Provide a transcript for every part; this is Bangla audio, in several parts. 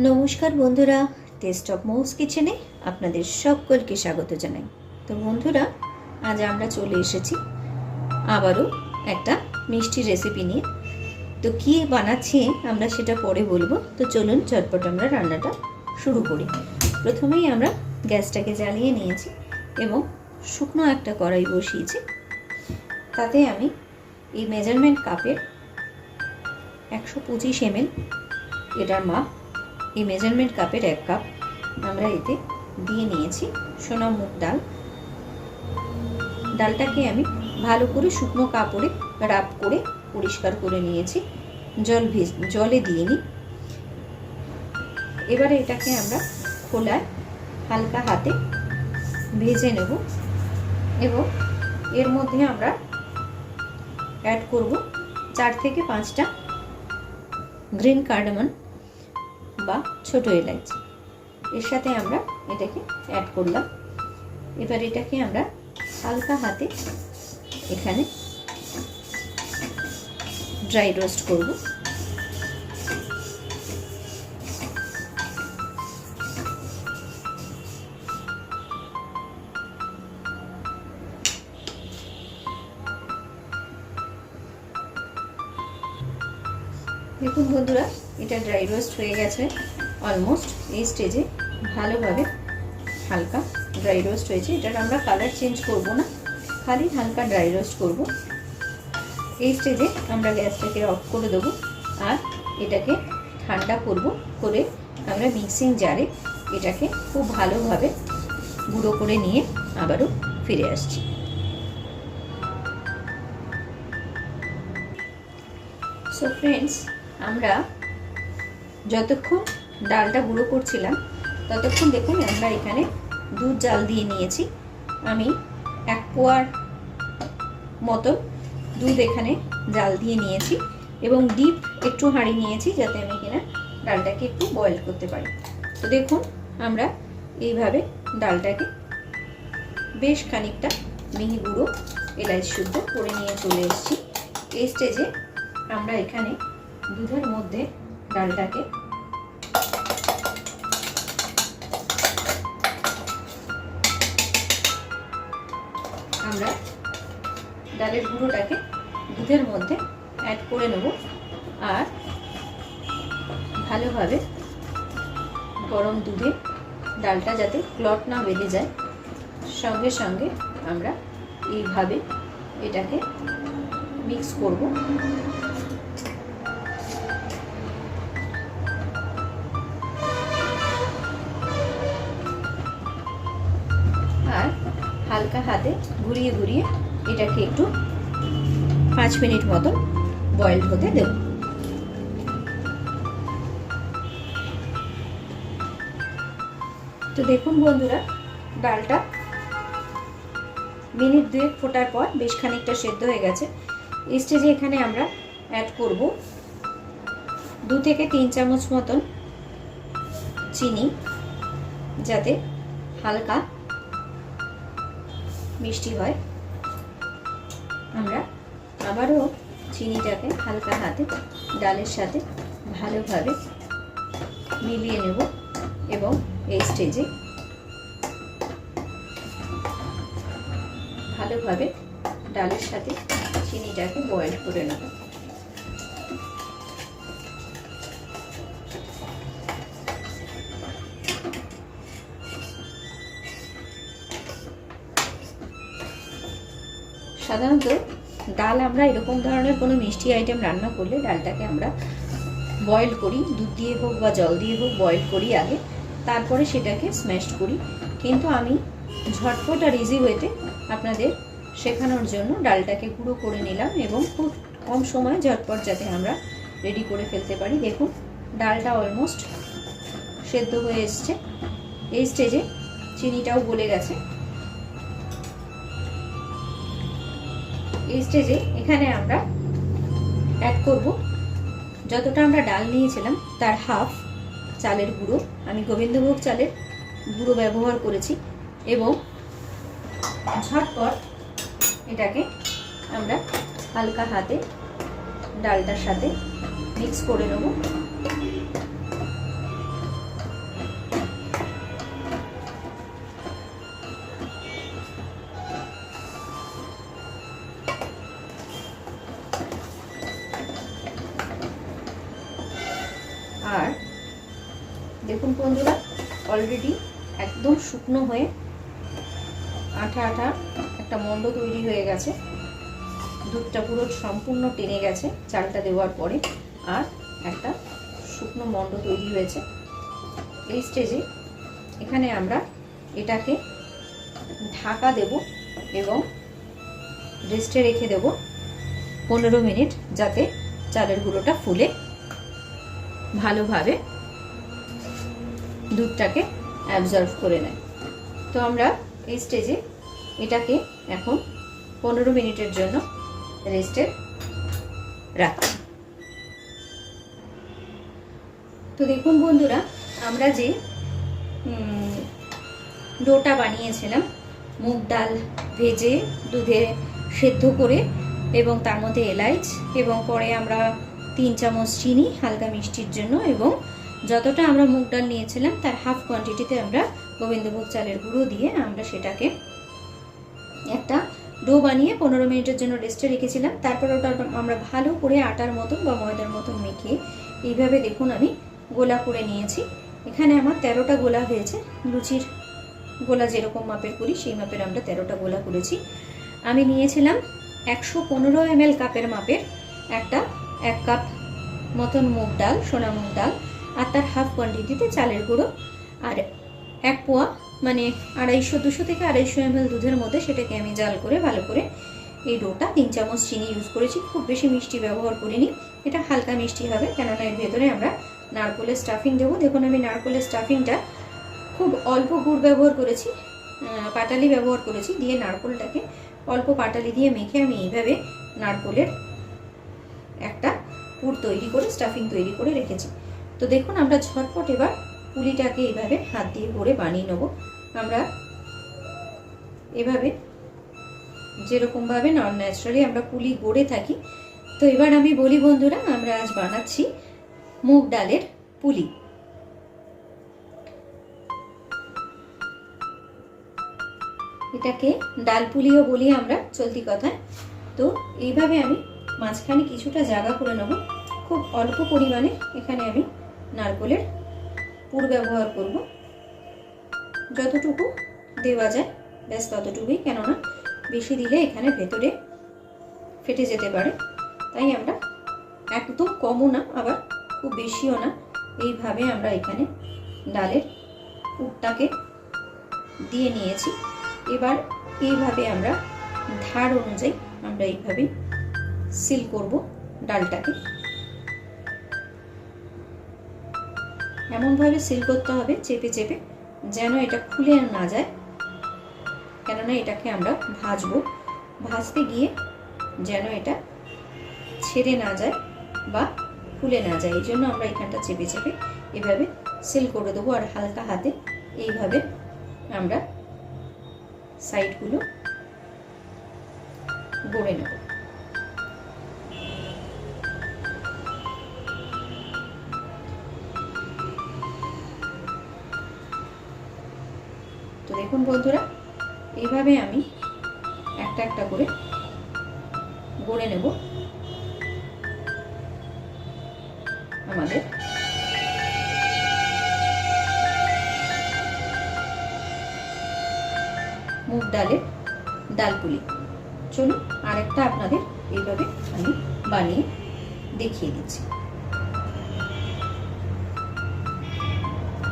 নমস্কার বন্ধুরা, টেস্ট অফ মৌস কিচেনে আপনাদের সকলকে স্বাগত জানাই। তো বন্ধুরা, আজ আমরা চলে এসেছি আবারও একটা মিষ্টি রেসিপি নিয়ে। তো কী বানাচ্ছি আমরা সেটা পরে বলবো। তো চলুন ঝটপট আমরা রান্নাটা শুরু করি। প্রথমেই আমরা গ্যাসটাকে জ্বালিয়ে নিয়েছি এবং শুকনো একটা কড়াই বসিয়েছি। তাতে আমি এই মেজারমেন্ট কাপের 125 ml এটার মাপ, এই মেজারমেন্ট কাপের 1 কাপ আমরা এতে দিয়ে নিয়েছি সোনা মুগ ডাল। ডালটাকে আমি ভালো করে শুকনো কাপড়ে রাব করে পরিষ্কার করে নিয়েছি, জলে দিয়ে নিই। এবারে এটাকে আমরা খোলায় হালকা হাতে ভেজে নেব এবং এর মধ্যে আমরা অ্যাড করব 4 থেকে 5টা গ্রিন কার্ডামন বা ছোট এলাচ। এর সাথে আমরা এটাকে অ্যাড করলাম। এবার এটাকে আমরা হালকা হাতে এখানে ড্রাই রোস্ট করব। দেখুন বন্ধুরা, এটা ড্রাই রোস্ট হয়ে গেছে অলমোস্ট। এই স্টেজে ভালোভাবে হালকা ড্রাই রোস্ট হয়েছে। এটার আমরা কালার চেঞ্জ করব না, খালি হালকা ড্রাই রোস্ট করব। এই স্টেজে আমরা গ্যাসটাকে অফ করে দেবো আর এটাকে ঠান্ডা করে আমরা মিক্সিং জারে এটাকে খুব ভালোভাবে গুঁড়ো করে নিয়ে আবারও ফিরে আসছি। সো ফ্রেন্ডস, আমরা যতক্ষণ ডালটা গুঁড়ো করছিলাম ততক্ষণ দেখুন আমরা এখানে দুধ জাল দিয়ে নিয়েছি। আমি 1 পোয়ার মতো দুধ এখানে জাল দিয়ে নিয়েছি এবং ডিপ একটু হাঁড়ি নিয়েছি যাতে আমি এখানে ডালটাকে একটু বয়েল করতে পারি। তো দেখুন আমরা এইভাবে ডালটাকে বেশ খানিকটা মিহি গুঁড়ো এলাচ শুদ্ধ করে নিয়ে চলে এসেছি। এই স্টেজে আমরা এখানে দুধের মধ্যে ডালটাকে আমরা ডালের গুঁড়োটাকে দুধের মধ্যে অ্যাড করে নেব আর ভালোভাবে গরম দুধে ডালটা যাতে ক্লট না বেঁধে যায়, সঙ্গে সঙ্গে আমরা এইভাবে এটাকে মিক্স করব। আর হালকা হাতে ঘুরিয়ে ঘুরিয়ে এটাকে একটু 5 মিনিট মতো বয়েল হতে দেব। তো দেখুন বন্ধুরা, ডালটা মিনিট 2 ফোটার পর বেশ খানিকটা সেদ্ধ হয়ে গেছে। এই স্টেজে এখানে আমরা অ্যাড করব 2 থেকে 3 চামচ মতন চিনি, যাতে হালকা মিষ্টি হয়। আমরা আবারও চিনিটাকে হালকা হাতে ডালের সাথে ভালোভাবে মিলিয়ে নেব এবং এই স্টেজে ভালোভাবে ডালের সাথে চিনিটাকে বয়েল করে নেব। সাধারণত ডাল আমরা এরকম ধরনের কোনো মিষ্টি আইটেম রান্না করলে ডালটাকে আমরা বয়েল করি, দুধ দিয়ে হোক বা জল দিয়ে হোক বয়েল করি আগে, তারপরে সেটাকে স্ম্যাশ করি। কিন্তু আমি ঝটপট আর ইজি ওয়েতে আপনাদের শেখানোর জন্য ডালটাকে গুঁড়ো করে নিলাম এবং খুব কম সময় ঝটপট যাতে আমরা রেডি করে ফেলতে পারি। দেখুন ডালটা অলমোস্ট সেদ্ধ হয়ে এসছে। এই স্টেজে চিনিটাও গলে গেছে। এই স্টেজে এখানে আমরা অ্যাড করব যতটা আমরা ডাল নিয়েছিলাম তার হাফ চালের গুঁড়ো। আমি গোবিন্দভোগ চালের গুঁড়ো ব্যবহার করেছি এবং ঝটপট এটাকে আমরা হালকা হাতে ডালটার সাথে মিক্স করে নেব। দেখুন বন্ধুরা, অলরেডি একদম শুকনো হয়ে আঠা আঠা একটা মণ্ড তৈরি হয়ে গেছে। দুধটা পুরো সম্পূর্ণ টেনে গেছে চালটা দেওয়ার পরে, আর একটা শুকনো মণ্ড তৈরি হয়েছে। এই স্টেজে এখানে আমরা এটাকে ঢাকা দেব এবং রেস্টে রেখে দেব 15 মিনিট, যাতে চালের গুঁড়োটা ফুলে ভালোভাবে দুধটাকে অ্যাবজর্ব করে নেয়। তো আমরা এই স্টেজে এটাকে এখন 15 মিনিটের জন্য রেস্টে রাখছি। তো দেখুন বন্ধুরা, আমরা যে ডোটা বানিয়েছিলাম মুগ ডাল ভেজে দুধে সেদ্ধ করে এবং তার মধ্যে এলাচ এবং পরে আমরা 3 চামচ চিনি হালকা মিষ্টির জন্য এবং যতটা আমরা মুগ ডাল নিয়েছিলাম তার হাফ কোয়ান্টিটিতে আমরা গোবিন্দভোগ চালের গুঁড়ো দিয়ে আমরা সেটাকে একটা ডো বানিয়ে 15 মিনিটের জন্য রেস্টে রেখেছিলাম। তারপর ওটা আমরা ভালো করে আটার মতন বা ময়দার মতন মেখে এইভাবে দেখুন আমি গোলা করে নিয়েছি। এখানে আমার 13টা গোলা হয়েছে। লুচির গোলা যেরকম মাপের করি সেই মাপের আমরা 13টা গোলা করেছি। আমি নিয়েছিলাম 115 ml কাপের মাপের একটা 1 কাপ মতন মুগ ডাল, সোনা মুগ ডাল, আর তার হাফ কোয়ান্টিটিতে চালের গুঁড়ো, আর 1 পোয়া মানে 250 থেকে 250 ml দুধের মধ্যে সেটাকে আমি জাল করে ভালো করে এই ডোটা 3 চামচ চিনি ইউজ করেছি। খুব বেশি মিষ্টি ব্যবহার করিনি, এটা হালকা মিষ্টি হবে কেননা এর ভেতরে আমরা নারকেলের স্টাফিং দেবো। দেখুন আমি নারকেলের স্টাফিংটা খুব অল্প গুড় ব্যবহার করেছি, পাটালি ব্যবহার করেছি, দিয়ে নারকেলটাকে অল্প পাটালি দিয়ে মেখে আমি এইভাবে নারকেলের একটা পুর তৈরি করে স্টাফিং তৈরি করে রেখেছি। তো দেখুন আমরা ঝটপট এবার পুলিটাকে এইভাবে হাত দিয়ে গড়ে বানিয়ে নেব। আমরা এভাবে যেরকমভাবে ন্যাচারালি আমরা পুলি গড়ে থাকি। তো এবার আমি বলি বন্ধুরা, আমরা আজ বানাচ্ছি মুগ ডালের পুলি। এটাকে ডাল পুলিও বলি আমরা চলতি কথায়। তো এইভাবে আমি মাঝখানে কিছুটা জায়গা করে নেব। খুব অল্প পরিমাণে এখানে আমি নারকেলের পুর ব্যবহার করব, যতটুকু দেওয়া যায় ব্যাস ততটুকুই, কেননা বেশি দিলে এখানে ভেতরে ফেটে যেতে পারে। তাই আমরা একদম কমও না আবার খুব বেশিও না, এইভাবে আমরা এখানে ডালের পুরটাকে দিয়ে নিয়েছি। এবার এইভাবে আমরা ধার অনুযায়ী আমরা এইভাবে সিল করব ডালটাকে। এমনভাবে সিল করতে হবে চেপে চেপে, যেন এটা খুলে না যায়, কেননা এটাকে আমরা ভাজবো। ভাজতে গিয়ে যেন এটা ছেড়ে না যায় বা খুলে না যায়, এই জন্য আমরা এখানটা চেপে চেপে এভাবে সিল করে দেবো। আর হালকা হাতে এইভাবে আমরা সাইডগুলো গড়ে নেব। তো দেখুন বন্ধুরা, এইভাবে আমি একটা একটা করে গড়ে নেব আমাদের মুগ ডালের ডাল পুলি। চলুন আরেকটা আপনাদের এইভাবে আমি বানিয়ে দেখিয়ে দিচ্ছি।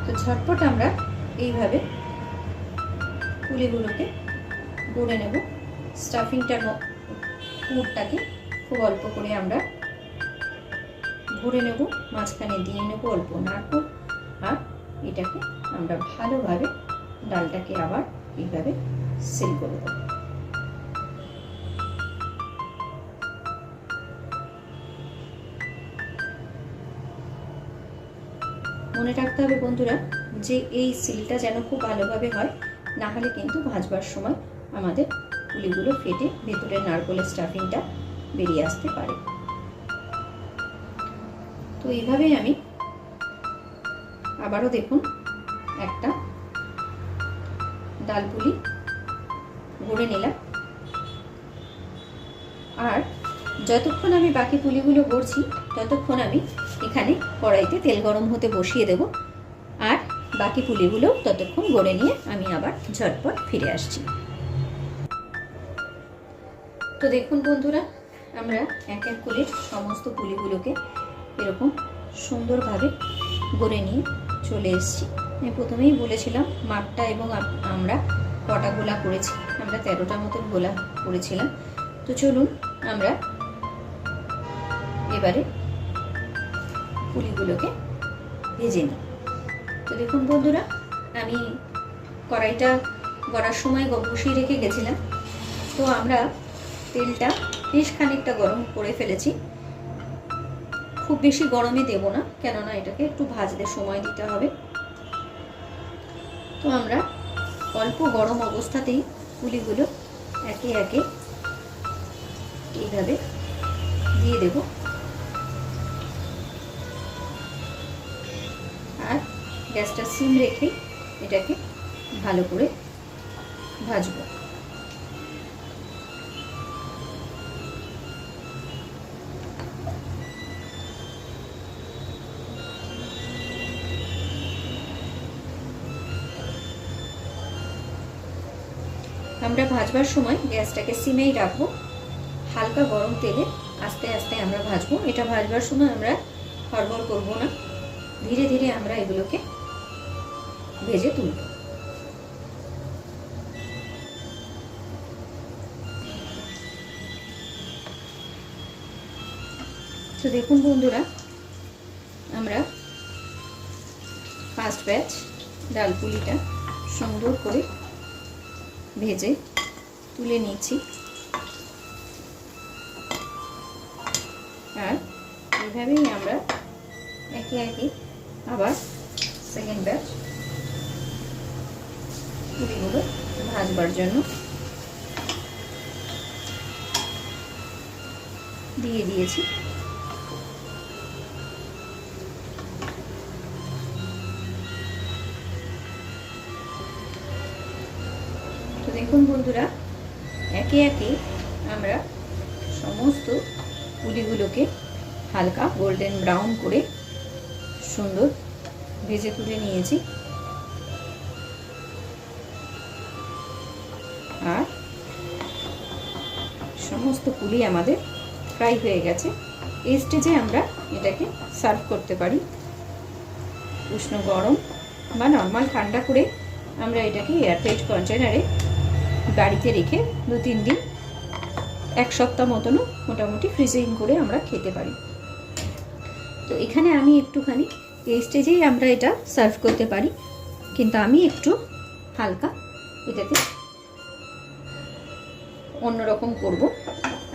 তো ঝটপট আমরা এইভাবে পুলিগুলোকে গড়ে নেব। স্টাফিংটার পুরটাকে খুব অল্প করে আমরা ভরে নেব, মাঝখানে দিয়ে নেব অল্প নারকেল, আর এটাকে আমরা ভালোভাবে ডালটাকে আবার এইভাবে সিল করে দেব। মনে রাখতে হবে বন্ধুরা যে এই সিলটা যেন খুব ভালোভাবে হয়, না হলে কিন্তু ভাজবার সময় আমাদের পুলিগুলো ফেটে ভেতরে নারকেলের স্টাফিংটা বেরিয়ে আসতে পারে। তো এইভাবেই আমি আবারও দেখুন একটা ডাল পুলি গড়ে নিলাম। আর যতক্ষণ আমি বাকি পুলিগুলো গড়ছি ততক্ষণ আমি এখানে কড়াইতে তেল গরম হতে বসিয়ে দেব। আর বাকি পুলিগুলো ততক্ষণ গড়ে নিয়ে আমি আবার ঝটপট ফিরে আসছি। তো দেখুন বন্ধুরা, আমরা এক এক করে সমস্ত পুলিগুলোকে এরকম সুন্দরভাবে গড়ে নিয়ে চলে এসেছি। আমি প্রথমেই বলেছিলাম মাপটা এবং আমরা কটা গোলা করেছি, আমরা 13টা মতন গোলা করেছিলাম। তো চলুন আমরা এবারে পুলিগুলোকে ভেজে নিই। তো দেখুন বন্ধুরা, আমি কড়াইটা গড়ার সময় বসিয়ে রেখে গেছিলাম। তো আমরা তেলটা বেশ খানিকটা গরম করে ফেলেছি। খুব বেশি গরমে দেব না, কেননা এটাকে একটু ভাজতে সময় দিতে হবে। তো আমরা অল্প গরম অবস্থাতেই পুলিগুলো একে একে এইভাবে দিয়ে দেব, আর গ্যাসটা সিম রেখে এটাকে ভালো করে ভাজবো। আমরা ভাজবার সময় গ্যাসটাকে সিমেই রাখবো, হালকা গরম তেলে আস্তে আস্তে আমরা ভাজবো। এটা ভাজবার সময় আমরা হড়বড় করবো না, ধীরে ধীরে আমরা এগুলোকে ভেজে তুলব। তো দেখুন বন্ধুরা, আমরা ফার্স্ট ব্যাচ ডাল পুলিটা সুন্দর করে ভেজে তুলে নিয়েছি, আর এইভাবেই আমরা একে একে আবার সেকেন্ড ব্যাচ পুলিগুলো ভাজবার জন্য দিয়ে দিয়েছি। তো দেখুন বন্ধুরা, একে একে আমরা সমস্ত পুলিগুলোকে হালকা গোল্ডেন ব্রাউন করে সুন্দর ভেজে তুলে নিয়েছি। আর সমস্ত পুলি আমাদের ফ্রাই হয়ে গেছে। এই স্টেজে আমরা এটাকে সার্ভ করতে পারি। উষ্ণ গরম বা নর্মাল ঠান্ডা করে আমরা এটাকে এয়ারটাইট কন্টেনারে বাড়িতে রেখে 2-3 দিন, 1 সপ্তাহ মতনও মোটামুটি ফ্রিজিং করে আমরা খেতে পারি। তো এখানে আমি একটুখানি এই স্টেজেই আমরা এটা সার্ভ করতে পারি, কিন্তু আমি একটু হালকা এটাতে অন্যরকম করব।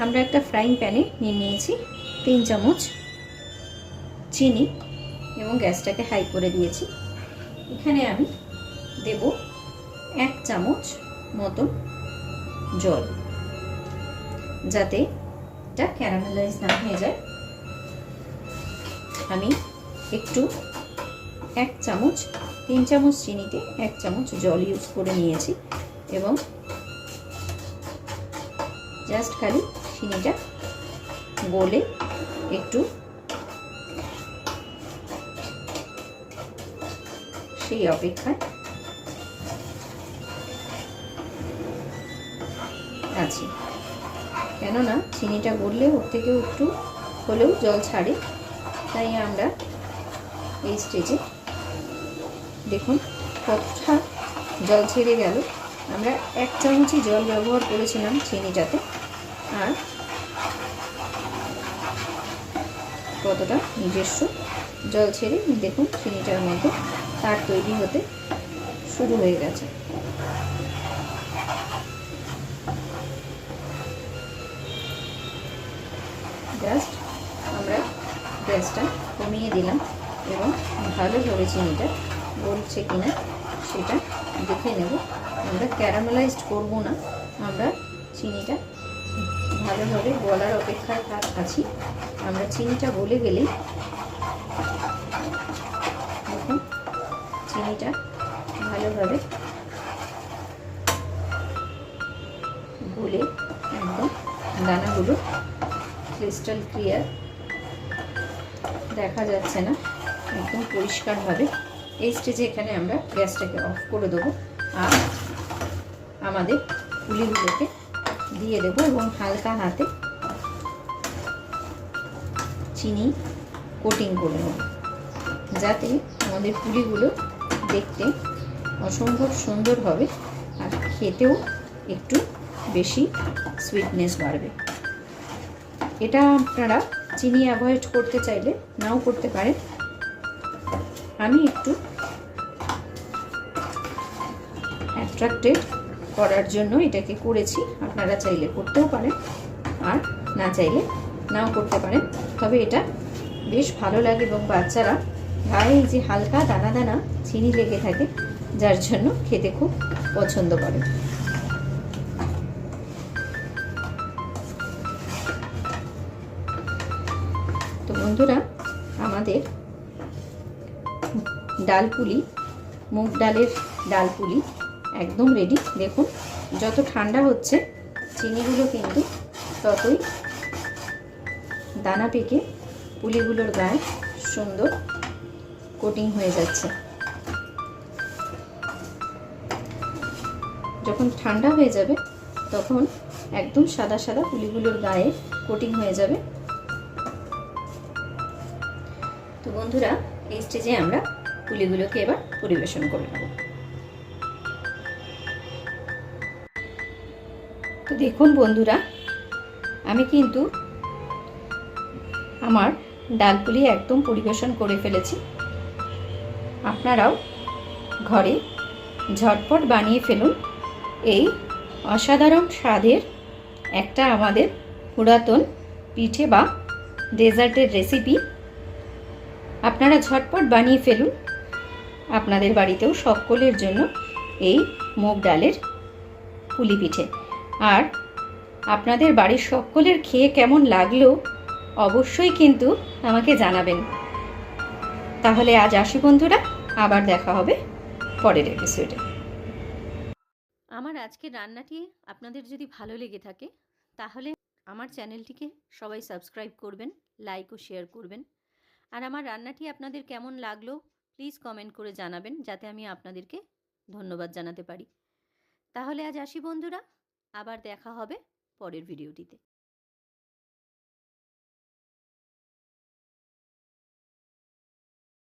আমরা একটা ফ্রাইং প্যানে নিয়ে নিয়েছি 3 চামচ চিনি এবং গ্যাসটাকে হাই করে দিয়েছি। এখানে আমি দেব 1 চামচ মতন জল, যাতে এটা ক্যারামেলাইজ না হয়ে যায়। আমি একটু 1 চামচ 3 চামচ চিনিতে 1 চামচ জল ইউজ করে নিয়েছি এবং জাস্ট খালি চিনিটা গলে একটু সেই অপেক্ষায় আছি, কেননা চিনিটা গললে ওর থেকেও একটু হলেও জল ছাড়ে। তাই আমরা এই স্টেজে দেখুন কতটা জল ছেড়ে গেল। আমরা 1 চামচই জল ব্যবহার করেছিলাম চিনিটাতে, আর কতটা নিজস্ব জল ছেড়ে দেখুন চিনিটার মধ্যে তার তৈরি হতে শুরু হয়ে গেছে। জাস্ট আমরা গ্যাসটা কমিয়ে দিলাম এবং ভালোভাবে চিনিটা গলছে কিনা সেটা দেখে নেব। আমরা ক্যারামেলাইজড করব না, আমরা চিনিটা ভালোভাবে গলার অপেক্ষায় আছি। আমরা চিনিটা গলে গেলেই দেখুন চিনিটা ভালোভাবে গলে একদম দানাগুলো ক্রিস্টাল ক্লিয়ার দেখা যাচ্ছে না, একদম পরিষ্কারভাবে এই স্টেজে এখানে আমরা গ্যাসটাকে অফ করে দেবো আর আমাদের পুলিগুলোকে দিয়ে দেবো এবং হালকা হাতে চিনি কোটিং করে নেব, যাতে আমাদের পুলিগুলো দেখতে অসম্ভব সুন্দর হবে আর খেতেও একটু বেশি সুইটনেস বাড়বে। এটা আপনারা চিনি অ্যাভয়েড করতে চাইলে নাও করতে পারেন। আমি একটু অ্যাট্রাক্টেড করার জন্য এটাকে করেছি, আপনারা চাইলে করতেও পারেন আর না চাইলে নাও করতে পারেন। তবে এটা বেশ ভালো লাগে এবং বাচ্চারা গায়ে যে হালকা দানা দানা চিনি লেগে থাকে, যার জন্য খেতে খুব পছন্দ করে। তো বন্ধুরা, আমাদের ডাল পুলি, মুগ ডালের ডাল পুলি একদম রেডি। দেখুন, যত ঠান্ডা হচ্ছে চিনিগুলো কিন্তু ততই দানা পেকে পুলিগুলোর গায়ে সুন্দর কোটিং হয়ে যাচ্ছে। যখন ঠান্ডা হয়ে যাবে তখন একদম সাদা সাদা পুলিগুলোর গায়ে কোটিং হয়ে যাবে। তো বন্ধুরা, এই স্টেজে আমরা পুলিগুলোকে এবার পরিবেশন করে নেব। তো দেখুন বন্ধুরা, আমি কিন্তু আমার ডাল পুলি একদম পরিবেশন করে ফেলেছি। আপনারাও ঘরে ঝটপট বানিয়ে ফেলুন এই অসাধারণ স্বাদের একটা আমাদের পুরাতন পিঠে বা ডেজার্টের রেসিপি। আপনারা ঝটপট বানিয়ে ফেলুন আপনাদের বাড়িতেও সকলের জন্য এই মুগ ডালের পুলি পিঠে। আর আপনাদের বাড়ির সকলের খেয়ে কেমন লাগলো অবশ্যই কিন্তু আমাকে জানাবেন। তাহলে আজ আসি বন্ধুরা, আবার দেখা হবে পরের এপিসোডে। আমার আজকের রান্নাটি আপনাদের যদি ভালো লেগে থাকে তাহলে আমার চ্যানেলটিকে সবাই সাবস্ক্রাইব করবেন, লাইক ও শেয়ার করবেন। আর আমার রান্নাটি আপনাদের কেমন লাগলো প্লিজ কমেন্ট করে জানাবেন, যাতে আমি আপনাদেরকে ধন্যবাদ জানাতে পারি। তাহলে আজ আসি বন্ধুরা, আবার দেখা হবে পরের ভিডিওটিতে।